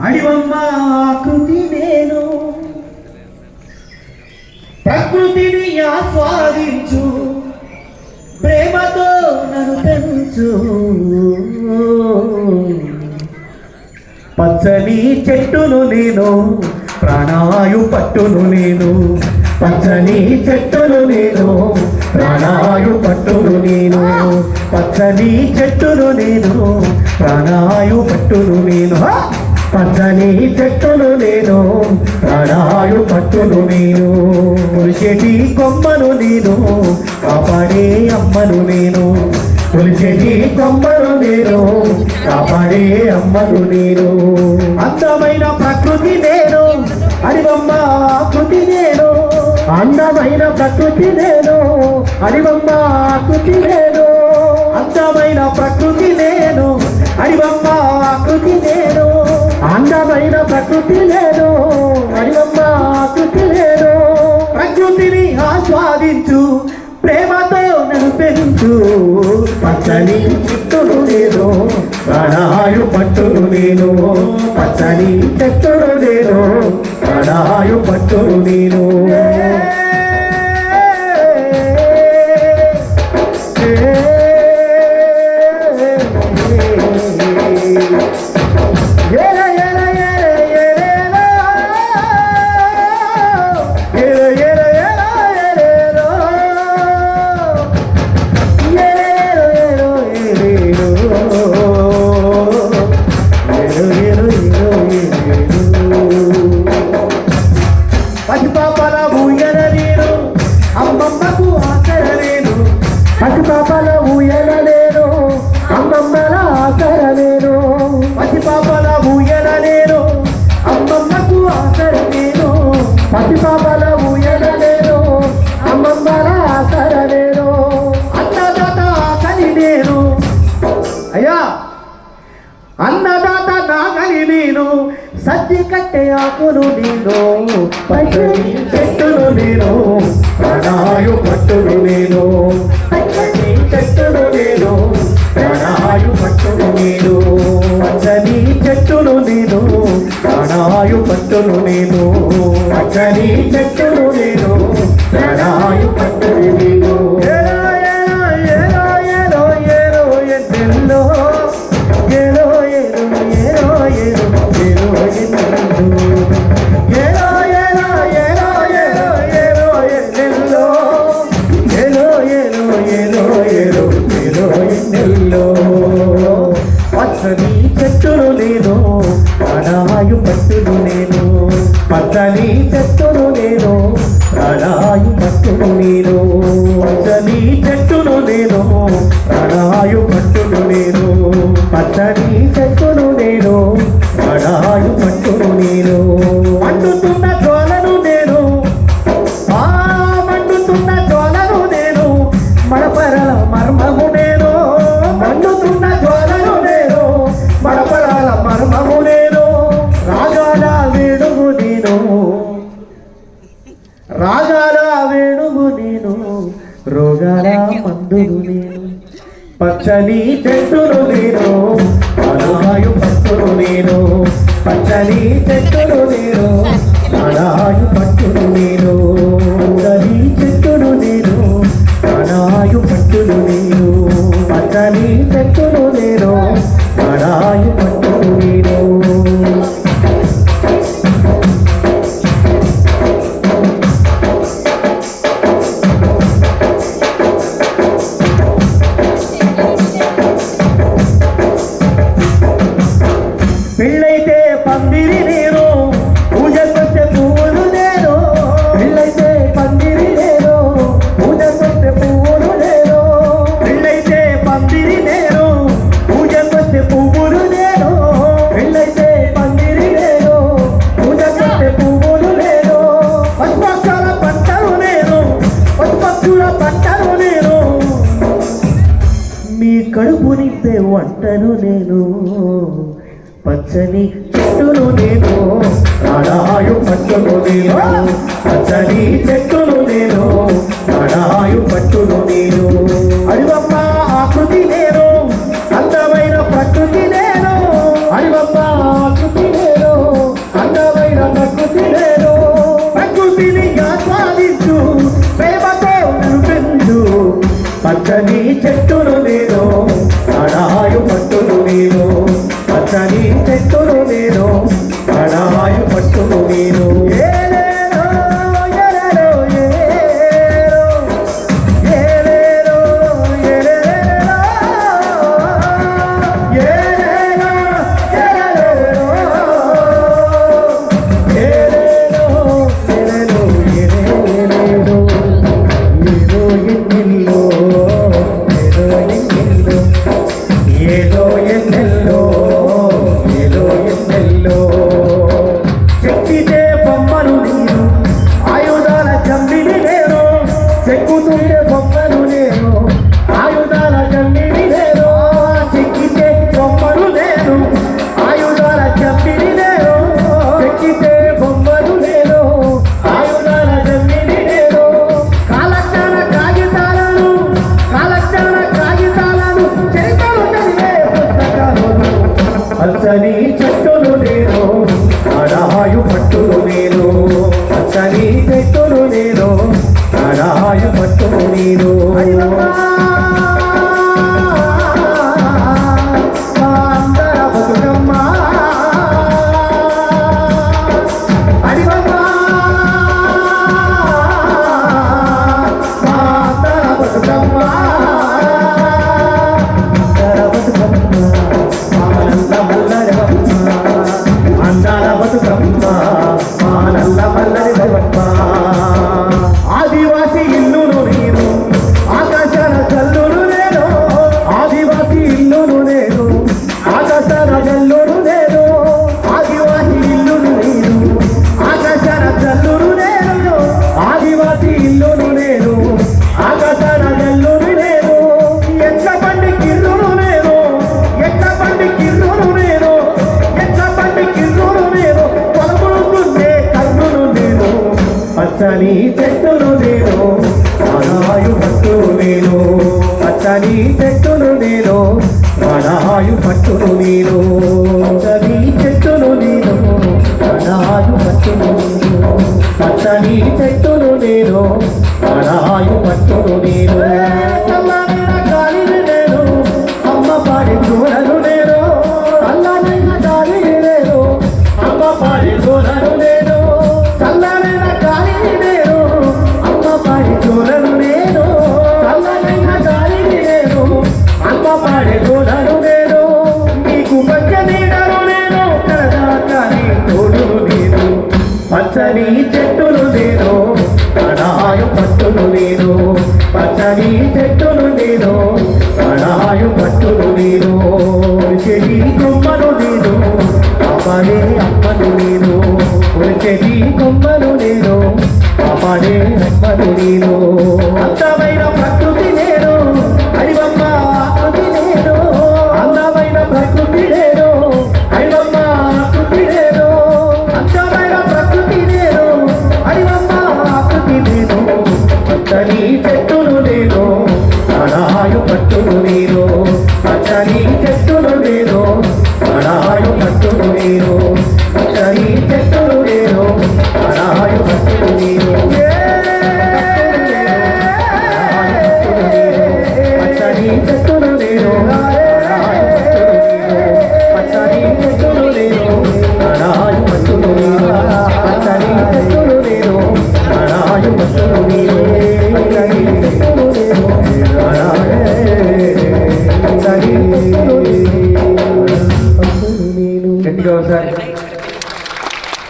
అడివమ్మ ఆకృతి నేను, ప్రకృతిని ఆస్వాదించు, ప్రేమతో నన్ను పెంచు. పచ్చని చెట్టును నేను, ప్రాణాయు పట్టును నేను. పచ్చని చెట్టును నేను, ప్రాణాయు పట్టును నేను. పచ్చని చెట్టును నేను, ప్రాణాయు పట్టును నేను. పచ్చని చెట్టును నేను, ప్రాణాయు పట్టును నేను. చెటి కొమ్మను నేను, కాపాడే అమ్మను నేను. చెటి కొమ్మను నేను, కాపాడే అమ్మను నేను. అందమైన ప్రకృతి నేను, అడివమ్మ ఆకృతి నేను. అందమైన ప్రకృతి నేను, అడివమ్మ ఆకృతి నేను. అందమైన ప్రకృతి నేను, అడివమ్మ ఆకృతి నేను. అందమైన ప్రకృతి నేను, అడివమ్మ ఆకృతి నేను. ప్రకృతిని ఆస్వాదించు, ప్రేమతో నన్ను పెంచు. పచ్చని చెట్టును నేను, ప్రాణాయు పట్టును నేను. పచ్చని చెట్టును నేను, ప్రాణాయు పట్టును నేను. పసిపాపల ఊయల నేను, అమ్మమ్మకు ఆసర నేను. పసిపాపల ఊయల నేను, అమ్మమ్మల ఆసర నేను. పసిపాపల ఊయల నేను, అమ్మమ్మకు ఆసర నేను. పసిపాపల ఊయల నేను, అమ్మమ్మల ఆసర నేను. అన్నదాత ఆకలి నేను, అయ్యా అన్నదాత నాగలి నేను. సద్ది కట్టె ఆకులు నేను, పచ్చని చెట్టును నేను, ప్రాణాయు పట్టును నేను. పచ్చని చెట్టును నేను, ప్రాణాయు పట్టును నేను. పచ్చని చెట్టును నేను, ప్రాణాయు పట్టును నేను. పచ్చని చెట్టును నేను, ప్రాణాయు పట్టును నేను. పచ్చని చెట్టును నేను, ప్రాణాయు పట్టును నేను. పచ్చని చెట్టును నేను, ప్రాణాయు పట్టును నేను. పచ్చని చెట్టును నేను, ప్రాణాయు పట్టును నేను. పచ్చని చెట్టును నేను, ప్రాణాయు పట్టును నేను. మండుతున్న జ్వాలను నేను, మండుతున్న జ్వాలను నేను. మడపరల మర్మము నేను, మండుతున్న జ్వాలను నేను. మడపరల మర్మము నేను. రాగాల వేణువు నేను, రాగాల వేణువు నేను. రోగాల మందును నేను. పచ్చని చెట్టును నేను, ప్రాణాయు పట్టును నేను. పచ్చని చెట్టును నేను, ప్రాణాయు పట్టును నేను. పచ్చని చెట్టును నేను, ప్రాణాయు పట్టును నేను. పచ్చని చెట్టును నేను, ప్రాణాయు పట్టును నేను. పెళ్ళైతే పందిరి నేను, పూజకొస్తే పువ్వులు నేను. పెళ్ళైతే పందిరి నేను, పూజకొస్తే పువ్వులు నేను. పెళ్ళైతే పందిరి నేను, పూజకొస్తే పువ్వులు నేను. పెళ్ళైతే పందిరి నేను, పూజకొస్తే పువ్వులు నేను. పశుపక్షుల పంటలు నేను, పశుపక్షుల పంటలు నేను. మీ కడుపు నింపే వంటను నేను. పచ్చని చెట్టును నేను, ప్రాణాయు పట్టును నేను. పచ్చని చెట్టును నేను, ప్రాణాయు పట్టును నేను. అడివమ్మ ఆకృతి నేను, అందమైన ప్రకృతి నేను. అడివమ్మ ఆకృతి నేను, చెట్టును నేను ప్రాణవాయు పట్టును నేను ఏదో ఎన్నెల్లో ఏదో ఎన్నెల్లో చెక్కితే బొమ్మను నేను ఆయుధాల జమ్మిని నేను చెక్కుతుంటే బొమ్మను నేను ఆయుధాల జమ్మిని నేను చెక్కితే బొమ్మను నేను ఆయుధాల జమ్మిని నేను చెక్కితే బొమ్మను నేను ఆయుధాల జమ్మిని నేను కాలజ్ఞాన కాగితాలను అచ్చని చెట్టును నేను అడాయు పట్టును నేను అచ్చని చెట్టును నేను అడాయు పట్టును నేను అందర బతుకమ్మ అడివమ్మ అందర బతుకమ్మ ఆదివాసి ఇల్లును నేను ఆకాశాల జల్లును నేను ఆదివాసి ఇల్లును నేను ఆకాశాల జల్లును నేను ఆదివాసి ఇల్లును నేను ఆకాశాల జల్లును నేను ఆదివాసి ఇల్లును నేను ఆకాశాల జల్లును నేను ఎట్ల బండి కిర్రును నేను ఎట్ల బండి కిర్రును నేను ఎట్ల బండి కిర్రును నేను పొలములుండే కర్రును నేను పచ్చని చెట్టును నేను ప్రాణాయు పట్టును నేను పచ్చని చెట్టును నేను ప్రాణాయు పట్టును నేను పచ్చని చెట్టును నేను ప్రాణాయు పట్టును నేను పచ్చని చెట్టును నేను ప్రాణాయు పట్టును నేను చల్లనైన గాలిని నేను అమ్మ పాడి చూడను నేను చల్లనైన గాలిని నేను అమ్మ పాడి చూడను నేను చల్లనైన గాలిని నేను అమ్మ పాడి చూడను నేను చల్లనైన గాలిని నేను అమ్మ పాడి చూడను నేను నీకు మధ్య నీడను నేను కరదాకాని తోడును నేను పచ్చని చెట్టును నేను ప్రాణాయు పట్టును నేను పచ్చని చెట్టును నేను ప్రాణాయు పట్టును నేను చెడి కొమ్మను నేను పాపడే అమ్మను నేను చెడి కొమ్మను నేను పాపడే అమ్మను నేను అందమైన ప్రకృతి నేను అడివమ్మ ఆకృతి నేను అందమైన ప్రకృతి నేను అడివమ్మ ఆకృతి నేను అందమైన ప్రకృతి నేను అడివమ్మ ఆకృతి నేను పచ్చని చెట్టును నేను ప్రాణాయు పట్టును నేను పచ్చని చెట్టును నేను ప్రాణాయు పట్టును నేను పచ్చని చెట్టును నేను ప్రాణాయు పట్టును నేను పచ్చని చెట్టును నేను పచ్చని చెట్టును నేను ప్రాణాయు పట్టును నేను పచ్చని చెట్టును నేను ప్రాణాయు పట్టును నేను పచ్చని చెట్టును నేను గట్టిగా ఒకసారి